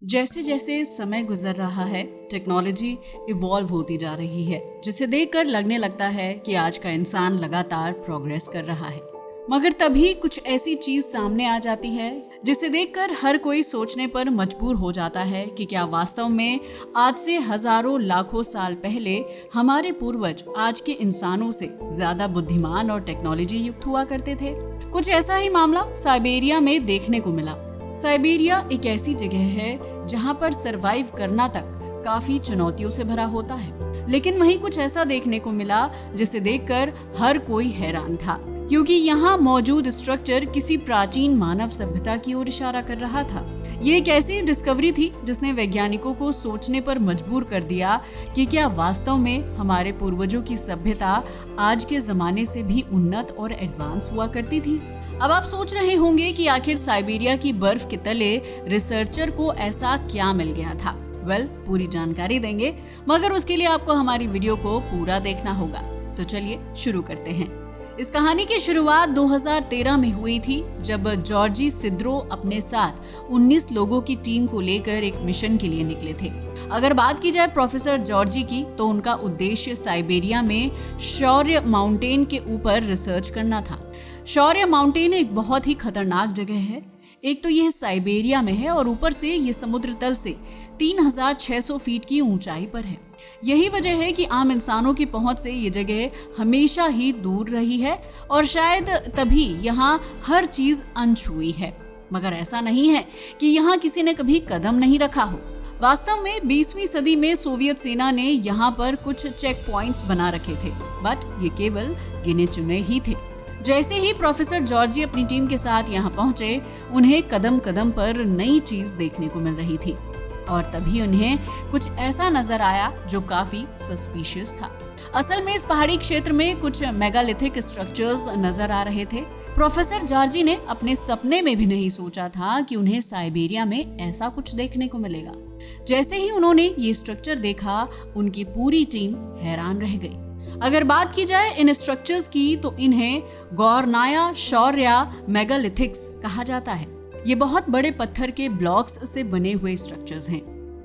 जैसे जैसे समय गुजर रहा है, टेक्नोलॉजी इवॉल्व होती जा रही है, जिसे देखकर लगने लगता है कि आज का इंसान लगातार प्रोग्रेस कर रहा है। मगर तभी कुछ ऐसी चीज सामने आ जाती है जिसे देखकर हर कोई सोचने पर मजबूर हो जाता है कि क्या वास्तव में आज से हजारों लाखों साल पहले हमारे पूर्वज आज के इंसानों से ज्यादा बुद्धिमान और टेक्नोलॉजी युक्त हुआ करते थे। कुछ ऐसा ही मामला साइबेरिया में देखने को मिला। साइबेरिया एक ऐसी जगह है जहां पर सरवाइव करना तक काफी चुनौतियों से भरा होता है, लेकिन वहीं कुछ ऐसा देखने को मिला जिसे देखकर हर कोई हैरान था, क्योंकि यहाँ मौजूद स्ट्रक्चर किसी प्राचीन मानव सभ्यता की ओर इशारा कर रहा था। ये एक ऐसी डिस्कवरी थी जिसने वैज्ञानिकों को सोचने पर मजबूर कर दिया कि क्या वास्तव में हमारे पूर्वजों की सभ्यता आज के जमाने से भी उन्नत और एडवांस हुआ करती थी। अब आप सोच रहे होंगे कि आखिर साइबेरिया की बर्फ के तले रिसर्चर को ऐसा क्या मिल गया था। पूरी जानकारी देंगे, मगर उसके लिए आपको हमारी वीडियो को पूरा देखना होगा। तो चलिए शुरू करते हैं। इस कहानी की शुरुआत 2013 में हुई थी, जब जॉर्जी सिद्रो अपने साथ 19 लोगों की टीम को लेकर एक मिशन के लिए निकले थे। अगर बात की जाए प्रोफेसर जॉर्जी की, तो उनका उद्देश्य साइबेरिया में शौर्य माउंटेन के ऊपर रिसर्च करना था। शौर्य माउंटेन एक बहुत ही खतरनाक जगह है। एक तो यह साइबेरिया में है और ऊपर से ये समुद्र तल से 3600 फीट की ऊंचाई पर है। यही वजह है कि आम इंसानों की पहुंच से ये जगह हमेशा ही दूर रही है और शायद तभी यहाँ हर चीज अनछुई है। मगर ऐसा नहीं है कि यहाँ किसी ने कभी कदम नहीं रखा हो। वास्तव में 20वीं सदी में सोवियत सेना ने यहाँ पर कुछ चेक पॉइंट्स बना रखे थे, बट ये केवल गिने चुने ही थे। जैसे ही प्रोफेसर जॉर्जी अपनी टीम के साथ यहाँ पहुंचे, उन्हें कदम कदम पर नई चीज देखने को मिल रही थी और तभी उन्हें कुछ ऐसा नजर आया जो काफी सस्पिशियस था। असल में इस पहाड़ी क्षेत्र में कुछ मेगालिथिक स्ट्रक्चर्स नजर आ रहे थे। प्रोफेसर जॉर्जी ने अपने सपने में भी नहीं सोचा था कि उन्हें साइबेरिया में ऐसा कुछ देखने को मिलेगा। जैसे ही उन्होंने ये स्ट्रक्चर देखा, उनकी पूरी टीम हैरान रह गई। अगर बात की जाए इन स्ट्रक्चर्स की, तो इन्हें गौरनाया शौर्या मेगालिथिक्स कहा जाता है। ये बहुत बड़े पत्थर के ब्लॉक्स से बने हुए स्ट्रक्चर्स हैं।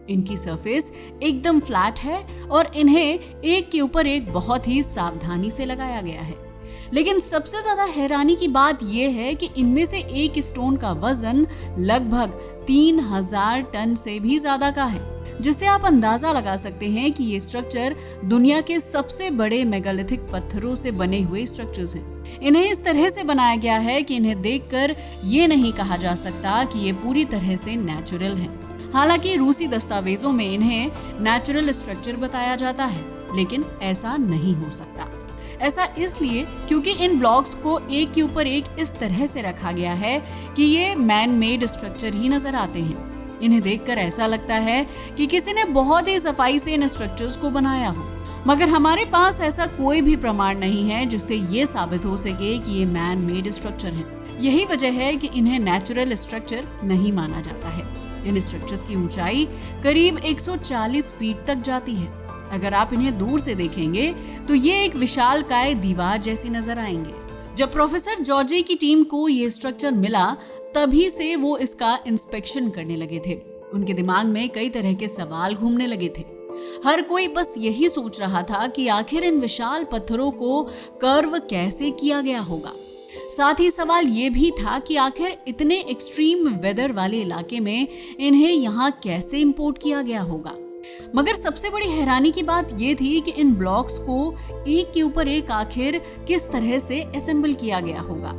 इनकी सरफेस एकदम फ्लैट है और इन्हें एक के ऊपर एक बहुत ही सावधानी से लगाया गया है। लेकिन सबसे ज्यादा हैरानी की बात यह है कि इनमें से एक स्टोन का वजन लगभग 3000 टन से भी ज्यादा का है, जिससे आप अंदाजा लगा सकते हैं कि ये स्ट्रक्चर दुनिया के सबसे बड़े मेगालिथिक पत्थरों से बने हुए स्ट्रक्चर्स हैं। इन्हें इस तरह से बनाया गया है कि इन्हें देखकर ये नहीं कहा जा सकता कि ये पूरी तरह से नेचुरल है। हालांकि रूसी दस्तावेजों में इन्हें नेचुरल स्ट्रक्चर बताया जाता है, लेकिन ऐसा नहीं हो सकता। ऐसा इसलिए क्योंकि इन ब्लॉक्स को एक के ऊपर एक इस तरह से रखा गया है कि ये मैन मेड स्ट्रक्चर ही नजर आते हैं। इन्हें देखकर ऐसा लगता है कि किसी ने बहुत ही सफाई से इन स्ट्रक्चर्स को बनाया हो, मगर हमारे पास ऐसा कोई भी प्रमाण नहीं है जिससे ये साबित हो सके कि ये मैन मेड स्ट्रक्चर है। यही वजह है कि इन्हें नेचुरल स्ट्रक्चर नहीं माना जाता है। इन स्ट्रक्चर्स की ऊंचाई करीब 140 फीट तक जाती है। अगर आप इन्हें दूर से देखेंगे तो ये एक विशालकाय दीवार जैसी नजर आएंगे। जब प्रोफेसर जॉर्जी की टीम को ये स्ट्रक्चर मिला, तभी से वो इसका इंस्पेक्शन करने लगे थे। उनके दिमाग में कई तरह के सवाल घूमने लगे थे। हर कोई बस यही सोच रहा था कि आखिर इन विशाल पत्थरों को कर्व कैसे किया गया होगा। साथ ही सवाल ये भी था कि आखिर इतने एक्सट्रीम वेदर वाले इलाके में इन्हें यहाँ कैसे इंपोर्ट किया गया होगा। मगर सबसे बड़ी हैरानी की बात यह थी कि इन ब्लॉक्स को एक के ऊपर एक आखिर किस तरह से असेंबल किया गया होगा।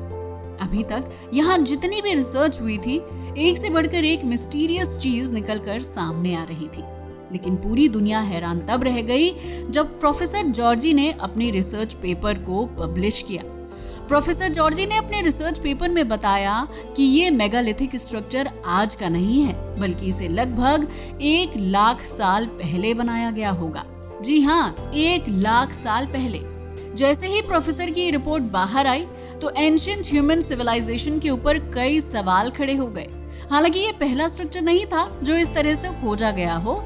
अभी तक यहाँ जितनी भी रिसर्च हुई थी, एक से बढ़कर एक मिस्टीरियस चीज निकलकर सामने आ रही थी। लेकिन पूरी दुनिया हैरान तब रह गई जब प्रोफेसर जॉर्जी ने अपनी रिसर्च पेपर को पब्लिश किया। प्रोफेसर जॉर्जी ने अपने रिसर्च पेपर में बताया कि ये मेगालिथिक स्ट्रक्चर आज का नहीं है, बल्कि इसे लगभग 1 लाख साल पहले बनाया गया होगा। जी हाँ, 1 लाख साल पहले। जैसे ही प्रोफेसर की रिपोर्ट बाहर आई, तो एंशिएंट ह्यूमन सिविलाइजेशन के ऊपर कई सवाल खड़े हो गए। हालांकि ये पहला स्ट्रक्चर नहीं था जो इस तरह से खोजा गया हो।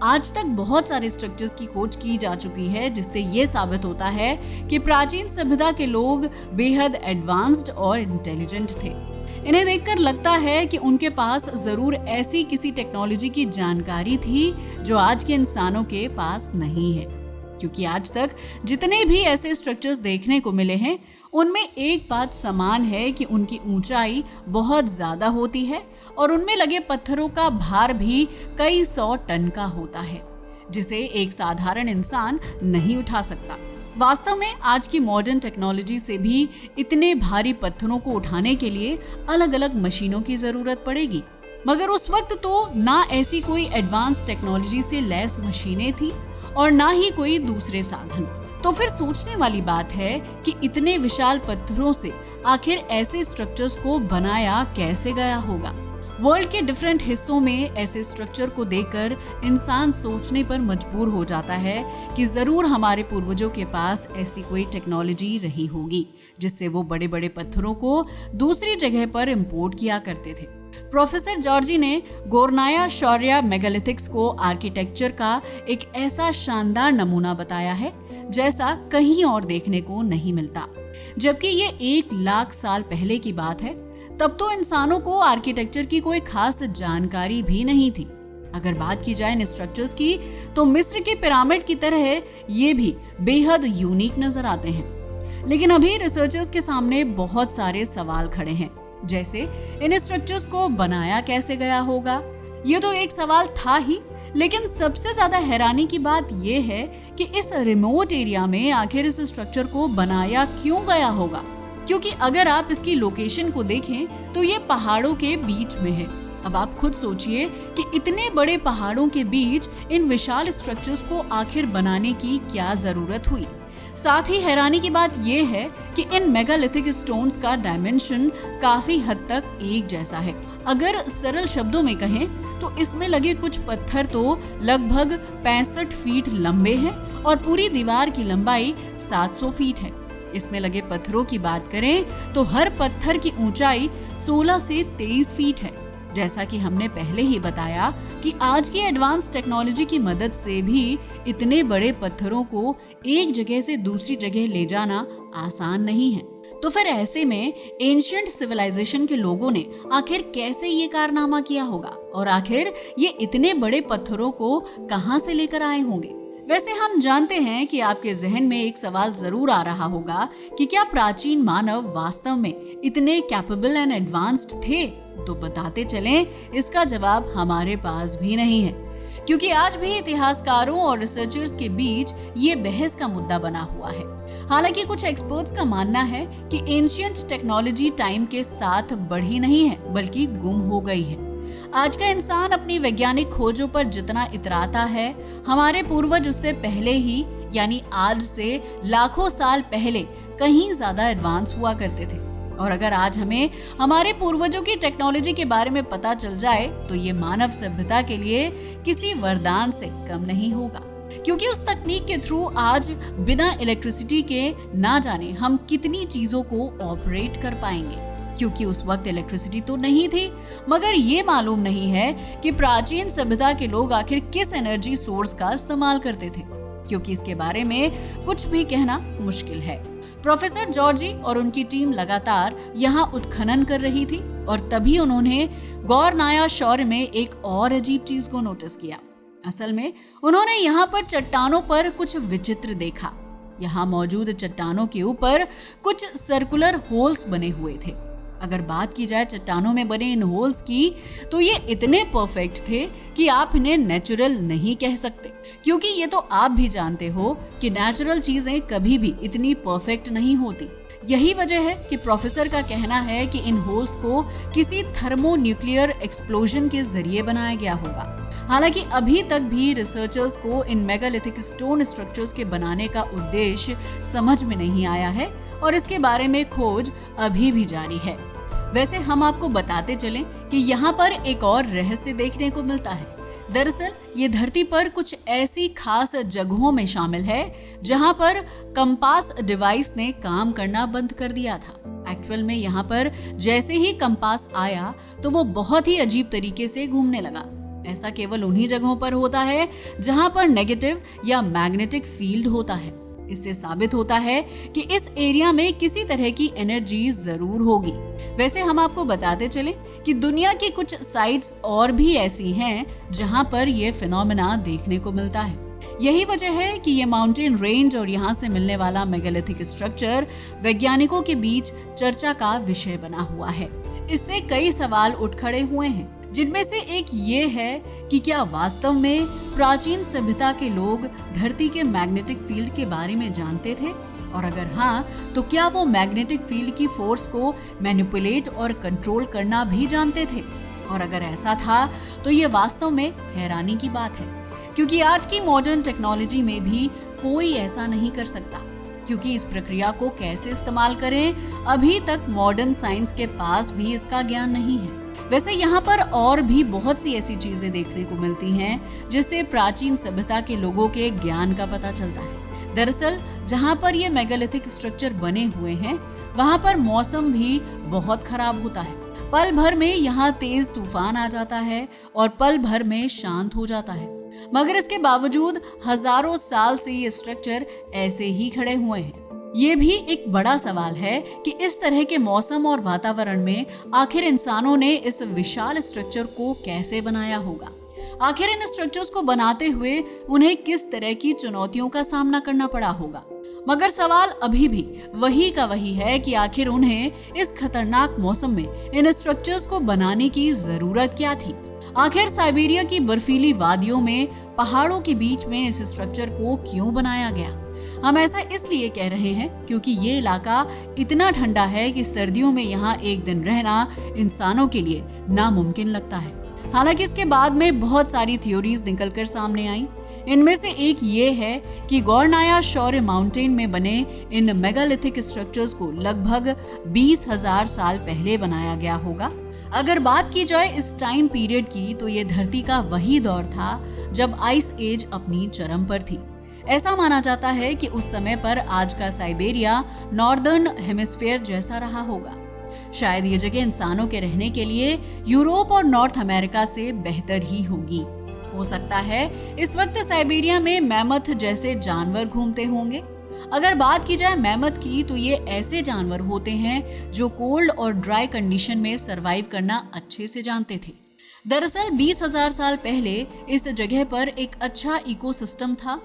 आज तक बहुत सारे स्ट्रक्चर्स की खोज की जा चुकी है, जिससे ये साबित होता है कि प्राचीन सभ्यता के लोग बेहद एडवांस्ड और इंटेलिजेंट थे। इन्हें देखकर लगता है कि उनके पास जरूर ऐसी किसी टेक्नोलॉजी की जानकारी थी जो आज के इंसानों के पास नहीं है। क्योंकि आज तक जितने भी ऐसे स्ट्रक्चर्स देखने को मिले हैं उनमें एक बात समान है कि उनकी ऊंचाई बहुत ज्यादा होती है और उनमें लगे पत्थरों का भार भी कई 100 टन का होता है, जिसे एक साधारण इंसान नहीं उठा सकता। वास्तव में आज की मॉडर्न टेक्नोलॉजी से भी इतने भारी पत्थरों को उठाने के लिए अलग अलग मशीनों की जरूरत पड़ेगी, मगर उस वक्त तो ना ऐसी कोई एडवांस टेक्नोलॉजी से लैस मशीनें थी और ना ही कोई दूसरे साधन। तो फिर सोचने वाली बात है कि इतने विशाल पत्थरों से आखिर ऐसे स्ट्रक्चर्स को बनाया कैसे गया होगा। वर्ल्ड के डिफरेंट हिस्सों में ऐसे स्ट्रक्चर को देखकर इंसान सोचने पर मजबूर हो जाता है कि जरूर हमारे पूर्वजों के पास ऐसी कोई टेक्नोलॉजी रही होगी जिससे वो बड़े बड़े पत्थरों को दूसरी जगह पर इंपोर्ट किया करते थे। प्रोफेसर जॉर्जी ने गोरनाया शौर्य मेगालिथिक्स को आर्किटेक्चर का एक ऐसा शानदार नमूना बताया है जैसा कहीं और देखने को नहीं मिलता। जबकि ये 1 लाख साल पहले की बात है, तब तो इंसानों को आर्किटेक्चर की कोई खास जानकारी भी नहीं थी। अगर बात की जाए इन स्ट्रक्चर्स की तो मिस्र के पिरामिड की तरह ये भी बेहद यूनिक नजर आते हैं। लेकिन अभी रिसर्चर्स के सामने बहुत सारे सवाल खड़े हैं, जैसे इन स्ट्रक्चर्स को बनाया कैसे गया होगा। ये तो एक सवाल था ही, लेकिन सबसे ज्यादा हैरानी की बात यह है कि इस रिमोट एरिया में आखिर इस स्ट्रक्चर को बनाया क्यों गया होगा। क्योंकि अगर आप इसकी लोकेशन को देखें तो ये पहाड़ों के बीच में है। अब आप खुद सोचिए कि इतने बड़े पहाड़ों के बीच इन विशाल स्ट्रक्चर्स को आखिर बनाने की क्या जरूरत हुई। साथ ही हैरानी की बात यह है कि इन मेगालिथिक स्टोन्स का डायमेंशन काफी हद तक एक जैसा है। अगर सरल शब्दों में कहें तो इसमें लगे कुछ पत्थर तो लगभग 65 फीट लंबे हैं और पूरी दीवार की लंबाई 700 फीट है। इसमें लगे पत्थरों की बात करें तो हर पत्थर की ऊंचाई 16 से 23 फीट है। जैसा कि हमने पहले ही बताया कि आज की एडवांस टेक्नोलॉजी की मदद से भी इतने बड़े पत्थरों को एक जगह से दूसरी जगह ले जाना आसान नहीं है। तो फिर ऐसे में एंशिएंट सिविलाइजेशन के लोगों ने आखिर कैसे ये कारनामा किया होगा और आखिर ये इतने बड़े पत्थरों को कहां से लेकर आए होंगे। वैसे हम जानते हैं कि आपके जहन में एक सवाल जरूर आ रहा होगा कि क्या प्राचीन मानव वास्तव में इतने कैपेबल एंड एडवांस्ड थे। तो बताते चलें, इसका जवाब हमारे पास भी नहीं है, क्योंकि आज भी इतिहासकारों और रिसर्चर्स के बीच ये बहस का मुद्दा बना हुआ है। हालांकि कुछ एक्सपर्ट्स का मानना है कि एंशिएंट टेक्नोलॉजी टाइम के साथ बढ़ी नहीं है बल्कि गुम हो गई है। आज का इंसान अपनी वैज्ञानिक खोजों पर जितना इतराता है, हमारे पूर्वज उससे पहले ही यानी आज से लाखों साल पहले कहीं ज्यादा एडवांस हुआ करते थे। और अगर आज हमें हमारे पूर्वजों की टेक्नोलॉजी के बारे में पता चल जाए तो ये मानव सभ्यता के लिए किसी वरदान से कम नहीं होगा, क्योंकि उस तकनीक के थ्रू आज बिना इलेक्ट्रिसिटी के ना जाने हम कितनी चीजों को ऑपरेट कर पाएंगे। क्योंकि उस वक्त इलेक्ट्रिसिटी तो नहीं थी, मगर ये मालूम नहीं है कि प्राचीन सभ्यता के लोग आखिर किस एनर्जी सोर्स का इस्तेमाल करते थे, क्योंकि इसके बारे में कुछ भी कहना मुश्किल है। प्रोफेसर जॉर्जी और उनकी टीम लगातार यहाँ उत्खनन कर रही थी और तभी उन्होंने गोरनाया शौर्य में एक और अजीब चीज को नोटिस किया। असल में उन्होंने यहाँ पर चट्टानों पर कुछ विचित्र देखा। यहाँ मौजूद चट्टानों के ऊपर कुछ सर्कुलर होल्स बने हुए थे। अगर बात की जाए चट्टानों में बने इन होल्स की तो ये इतने परफेक्ट थे कि आप इन्हें नेचुरल नहीं कह सकते, क्योंकि ये तो आप भी जानते हो कि नेचुरल चीजें कभी भी इतनी परफेक्ट नहीं होती। यही वजह है कि प्रोफेसर का कहना है कि इन होल्स को किसी थर्मोन्यूक्लियर एक्सप्लोजन के जरिए बनाया गया होगा। हालांकि अभी तक भी रिसर्चर्स को इन मेगालिथिक स्टोन स्ट्रक्चर्स के बनाने का उद्देश्य समझ में नहीं आया है और इसके बारे में खोज अभी भी जारी है। वैसे हम आपको बताते चलें कि यहाँ पर एक और रहस्य देखने को मिलता है। दरअसल ये धरती पर कुछ ऐसी खास जगहों में शामिल है जहाँ पर कंपास डिवाइस ने काम करना बंद कर दिया था। एक्चुअल में यहाँ पर जैसे ही कंपास आया तो वो बहुत ही अजीब तरीके से घूमने लगा। ऐसा केवल उन्हीं जगहों पर होता है जहाँ पर नेगेटिव या मैग्नेटिक फील्ड होता है। इससे साबित होता है कि इस एरिया में किसी तरह की एनर्जी जरूर होगी। वैसे हम आपको बताते चलें कि दुनिया की कुछ साइट्स और भी ऐसी हैं जहां पर यह फिनोमेना देखने को मिलता है। यही वजह है कि ये माउंटेन रेंज और यहाँ से मिलने वाला मेगालिथिक स्ट्रक्चर वैज्ञानिकों के बीच चर्चा का विषय बना हुआ है। इससे कई सवाल उठ खड़े हुए हैं, जिनमें से एक ये है कि क्या वास्तव में प्राचीन सभ्यता के लोग धरती के मैग्नेटिक फील्ड के बारे में जानते थे, और अगर हाँ तो क्या वो मैग्नेटिक फील्ड की फोर्स को मैनिपुलेट और कंट्रोल करना भी जानते थे। और अगर ऐसा था तो ये वास्तव में हैरानी की बात है, क्योंकि आज की मॉडर्न टेक्नोलॉजी में भी कोई ऐसा नहीं कर सकता, क्योंकि इस प्रक्रिया को कैसे इस्तेमाल करें अभी तक मॉडर्न साइंस के पास भी इसका ज्ञान नहीं है। वैसे यहाँ पर और भी बहुत सी ऐसी चीजें देखने को मिलती हैं जिससे प्राचीन सभ्यता के लोगों के ज्ञान का पता चलता है। दरअसल जहाँ पर ये मेगालिथिक स्ट्रक्चर बने हुए हैं वहाँ पर मौसम भी बहुत खराब होता है। पल भर में यहाँ तेज तूफान आ जाता है और पल भर में शांत हो जाता है, मगर इसके बावजूद हजारों साल से ये स्ट्रक्चर ऐसे ही खड़े हुए हैं। ये भी एक बड़ा सवाल है कि इस तरह के मौसम और वातावरण में आखिर इंसानों ने इस विशाल स्ट्रक्चर को कैसे बनाया होगा। आखिर इन स्ट्रक्चर्स को बनाते हुए उन्हें किस तरह की चुनौतियों का सामना करना पड़ा होगा। मगर सवाल अभी भी वही का वही है कि आखिर उन्हें इस खतरनाक मौसम में इन स्ट्रक्चर्स को बनाने की जरूरत क्या थी। आखिर साइबेरिया की बर्फीली वादियों में पहाड़ों के बीच में इस स्ट्रक्चर को क्यों बनाया गया। हम ऐसा इसलिए कह रहे हैं क्योंकि ये इलाका इतना ठंडा है कि सर्दियों में यहाँ एक दिन रहना इंसानों के लिए नामुमकिन लगता है। हालांकि इसके बाद में बहुत सारी थ्योरीज निकलकर सामने आई। इनमें से एक ये है कि गौरनाया शौर्य माउंटेन में बने इन मेगालिथिक स्ट्रक्चर्स को लगभग 20,000 साल पहले बनाया गया होगा। अगर बात की जाए इस टाइम पीरियड की तो ये धरती का वही दौर था जब आइस एज अपनी चरम पर थी। ऐसा माना जाता है कि उस समय पर आज का साइबेरिया नॉर्दर्न हेमिस्फीयर जैसा रहा होगा। शायद ये जगह इंसानों के रहने के लिए यूरोप और नॉर्थ अमेरिका से बेहतर ही होगी। हो सकता है इस वक्त साइबेरिया में मैमथ जैसे जानवर घूमते होंगे। अगर बात की जाए मैमथ की तो ये ऐसे जानवर होते हैं जो कोल्ड और ड्राई कंडीशन में सरवाइव करना अच्छे से जानते थे। दरअसल 20,000 साल पहले इस जगह पर एक अच्छा इकोसिस्टम था।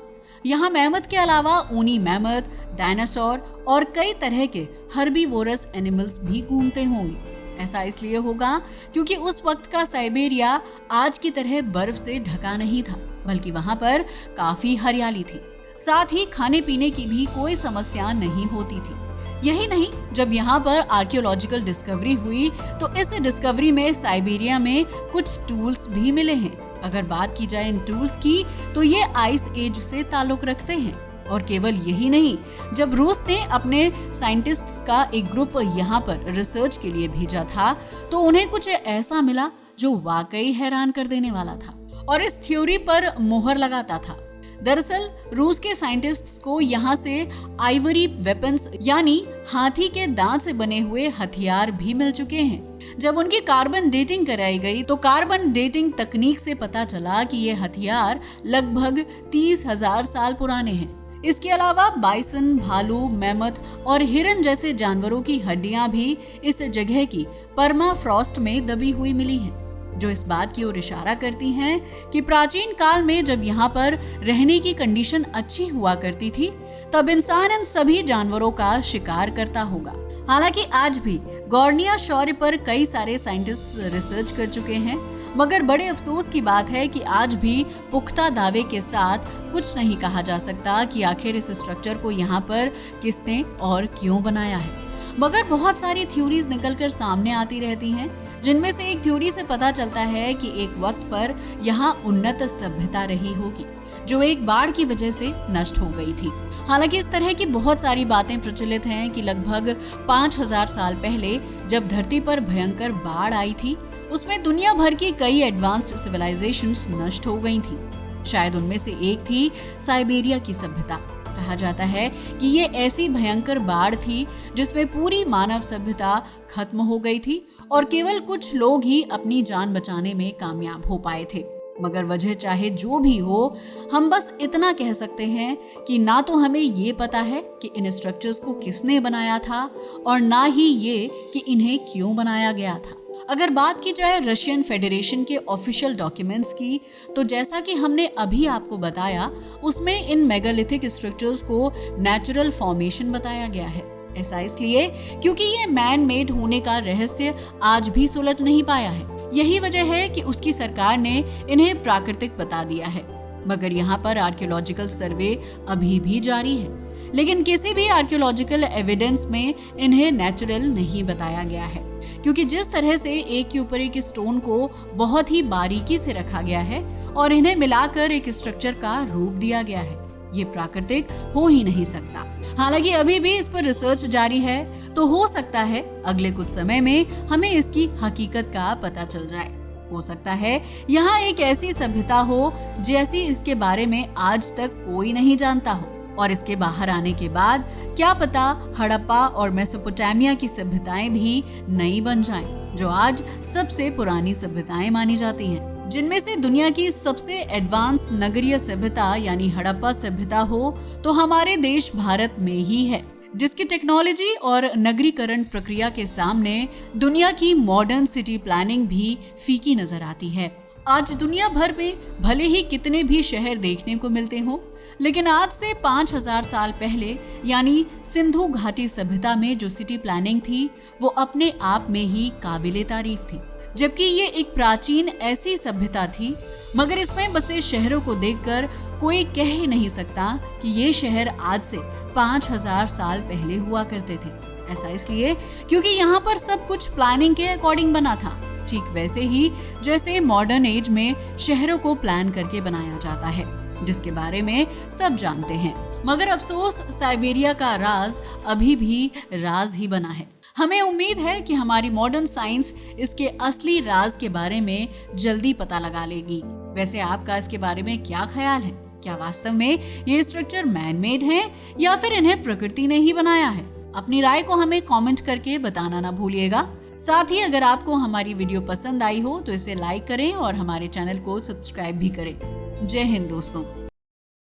यहाँ मैमथ के अलावा ऊनी मैमथ, डायनासोर और कई तरह के हर्बीवोरस एनिमल्स भी घूमते होंगे। ऐसा इसलिए होगा क्योंकि उस वक्त का साइबेरिया आज की तरह बर्फ से ढका नहीं था, बल्कि वहाँ पर काफी हरियाली थी। साथ ही खाने पीने की भी कोई समस्या नहीं होती थी। यही नहीं, जब यहाँ पर आर्कियोलॉजिकल डिस्कवरी हुई तो इस डिस्कवरी में साइबेरिया में कुछ टूल्स भी मिले हैं। अगर बात की जाए इन टूल्स की तो ये आइस एज से ताल्लुक रखते हैं। और केवल यही नहीं, जब रूस ने अपने साइंटिस्ट्स का एक ग्रुप यहाँ पर रिसर्च के लिए भेजा था तो उन्हें कुछ ऐसा मिला जो वाकई हैरान कर देने वाला था और इस थ्योरी पर मोहर लगाता था। दरअसल रूस के साइंटिस्ट्स को यहाँ से आइवरी वेपन्स यानी हाथी के दांत से बने हुए हथियार भी मिल चुके हैं। जब उनकी कार्बन डेटिंग कराई गई तो कार्बन डेटिंग तकनीक से पता चला कि ये हथियार लगभग 30,000 साल पुराने हैं। इसके अलावा बाइसन, भालू, मैमथ और हिरन जैसे जानवरों की हड्डियां भी इस जगह की परमाफ्रॉस्ट में दबी हुई मिली हैं, जो इस बात की ओर इशारा करती हैं कि प्राचीन काल में जब यहाँ पर रहने की कंडीशन अच्छी हुआ करती थी तब इंसान इन सभी जानवरों का शिकार करता होगा। हालांकि आज भी गौरनिया शौर्य पर कई सारे साइंटिस्ट्स रिसर्च कर चुके हैं, मगर बड़े अफसोस की बात है कि आज भी पुख्ता दावे के साथ कुछ नहीं कहा जा सकता कि आखिर इस स्ट्रक्चर को यहाँ पर किसने और क्यों बनाया है। मगर बहुत सारी थ्योरीज निकलकर सामने आती रहती हैं, जिनमें से एक थ्योरी से पता चलता है कि एक वक्त पर यहाँ उन्नत सभ्यता रही होगी जो एक बाढ़ की वजह से नष्ट हो गई थी। हालांकि इस तरह की बहुत सारी बातें प्रचलित हैं कि लगभग 5,000 साल पहले जब धरती पर भयंकर बाढ़ आई थी उसमें दुनिया भर की कई एडवांस्ड सिविलाइजेशंस नष्ट हो गई थी। शायद उनमें से एक थी साइबेरिया की सभ्यता। कहा जाता है कि ये ऐसी भयंकर बाढ़ थी जिसमें पूरी मानव सभ्यता खत्म हो गई थी और केवल कुछ लोग ही अपनी जान बचाने में कामयाब हो पाए थे। मगर वजह चाहे जो भी हो, हम बस इतना कह सकते हैं कि ना तो हमें ये पता है कि इन स्ट्रक्चर्स को किसने बनाया था और ना ही ये कि इन्हें क्यों बनाया गया था। अगर बात की जाए रशियन फेडरेशन के ऑफिशियल डॉक्यूमेंट्स की, तो जैसा कि हमने अभी आपको बताया, उसमें इन मेगालिथिक स्ट्रक्चर्स को नेचुरल फॉर्मेशन बताया गया है। ऐसा इसलिए क्योंकि ये मैन मेड होने का रहस्य आज भी सुलझ नहीं पाया है। यही वजह है कि उसकी सरकार ने इन्हें प्राकृतिक बता दिया है, मगर यहाँ पर आर्कियोलॉजिकल सर्वे अभी भी जारी है। लेकिन किसी भी आर्कियोलॉजिकल एविडेंस में इन्हें नेचुरल नहीं बताया गया है, क्योंकि जिस तरह से एक के ऊपर एक स्टोन को बहुत ही बारीकी से रखा गया है और इन्हें मिलाकर एक स्ट्रक्चर का रूप दिया गया है, ये प्राकृतिक हो ही नहीं सकता। हालांकि अभी भी इस पर रिसर्च जारी है, तो हो सकता है अगले कुछ समय में हमें इसकी हकीकत का पता चल जाए। हो सकता है यहाँ एक ऐसी सभ्यता हो जैसी इसके बारे में आज तक कोई नहीं जानता हो, और इसके बाहर आने के बाद क्या पता हड़प्पा और मेसोपोटामिया की सभ्यताएं भी नई बन जाएं, जो आज सबसे पुरानी सभ्यताएं मानी जाती हैं। जिनमें से दुनिया की सबसे एडवांस नगरीय सभ्यता यानी हड़प्पा सभ्यता हो तो हमारे देश भारत में ही है, जिसकी टेक्नोलॉजी और नगरीकरण प्रक्रिया के सामने दुनिया की मॉडर्न सिटी प्लानिंग भी फीकी नजर आती है। आज दुनिया भर में भले ही कितने भी शहर देखने को मिलते हों, लेकिन आज से 5000 साल पहले यानी सिंधु घाटी सभ्यता में जो सिटी प्लानिंग थी वो अपने आप में ही काबिले तारीफ थी। जबकि ये एक प्राचीन ऐसी सभ्यता थी, मगर इसमें बसे शहरों को देखकर कोई कह ही नहीं सकता कि ये शहर आज से 5000 साल पहले हुआ करते थे। ऐसा इसलिए क्योंकि यहाँ पर सब कुछ प्लानिंग के अकॉर्डिंग बना था, ठीक वैसे ही जैसे मॉडर्न एज में शहरों को प्लान करके बनाया जाता है, जिसके बारे में सब जानते हैं। मगर अफसोस साइबेरिया का राज अभी भी राज ही बना है। हमें उम्मीद है कि हमारी मॉडर्न साइंस इसके असली राज के बारे में जल्दी पता लगा लेगी। वैसे आपका इसके बारे में क्या ख्याल है? क्या वास्तव में ये स्ट्रक्चर मैन मेड है या फिर इन्हें प्रकृति ने ही बनाया है? अपनी राय को हमें कमेंट करके बताना ना भूलिएगा। साथ ही अगर आपको हमारी वीडियो पसंद आई हो तो इसे लाइक करें और हमारे चैनल को सब्सक्राइब भी करें। जय हिंद दोस्तों।